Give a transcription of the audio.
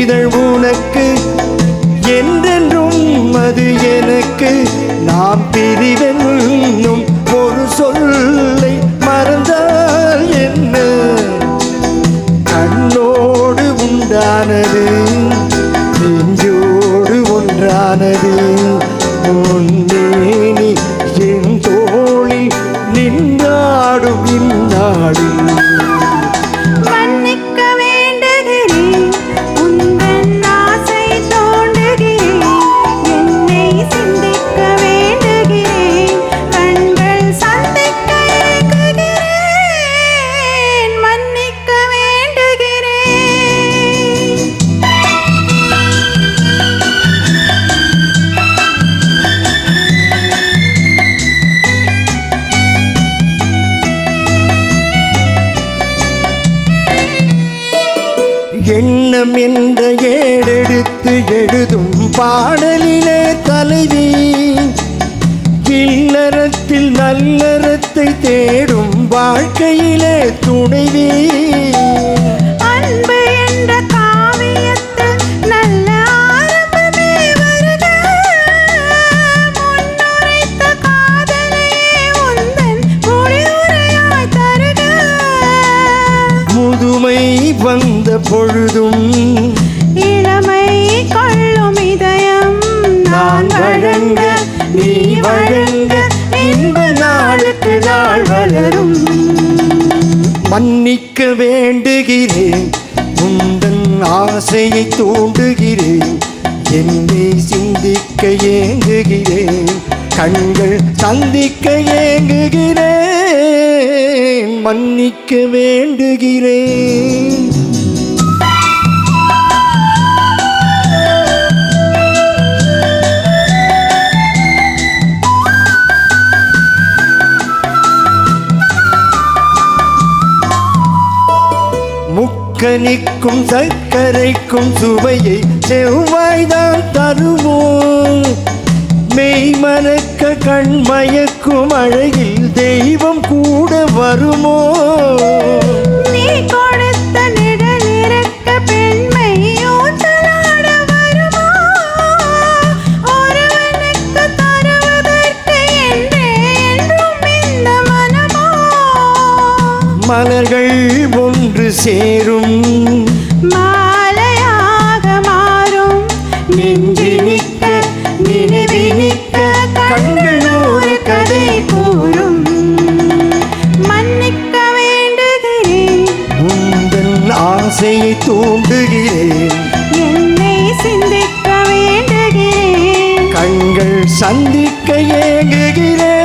இதழ் உனக்கு என்றென்றும் அது எனக்கு. நாம் பிரிவென்னும் ஒரு சொல்லை மறந்தால் என்ன? கண்ணோடு உண்டானது நெஞ்சோடு ஒன்றானது. முன்னேனி என் தோழி நின்றாடும் இந்நாடு. மன்னிக்க வேண்டுகிறேன், உந்தன் ஆசை தோண்டுகிறேன். என்னை சிந்திக்க வேண்டுகிறேன், கண்கள் சந்திக்க ஏங்குகிறேன். மன்னிக்க வேண்டுகிறேன். எண்ணம் என்ற ஏடெடுத்து எழுதும் பாடலிலே தலைவி, இல்லறத்தில் நல்லறத்தை தேடும் வாழ்க்கையிலே துணைவி. அன்பு என்ற காவியத்தில் நல்ல ஆரம்பமே வருக. முன்னுரைத்த காதலையே உந்தன் முடிவுரையாய் தருக. முதுமை வந்த பொழுதும் இளமை கொள்ளும் இதயம் நான் வழங்க, நீ வழங்க, இன்ப நாளுக்கு நாள் வளரும். மன்னிக்க வேண்டுகிறேன், உந்தன் ஆசையை தூண்டுகிறேன். என்னை சிந்திக்க ஏங்குகிறேன், கண்கள் சந்திக்க ஏங்குகிறேன். மன்னிக்க வேண்டுகிறேன். முக்கனிக்கும் சர்க்கரைக்கும் சுவையை செவ்வாய்தான் தருவோம். மெய் மறக்க கண்மயக்கும் அழகில் தெய்வம் கூட வருமோ? நீ கொடுத்த நிழல் இறக்க பெண்மை ஊஞ்சலாட வருமோ? ஒருவனுக்கு தருவதற்கு என்றே என்றும் இந்த மனமோ? மலர்கள் ஒன்று சேரும் மாலையாக மாறும். நெஞ்சினிக்க நினைவினிக்க கண்கள் ஒரு கதை கூறும். மன்னிக்க வேண்டுகிறேன், உந்தன் ஆசையை தூண்டுகிறேன். என்னை சிந்திக்க வேண்டுகிறேன், கண்கள் சந்திக்க ஏங்குகிறேன்.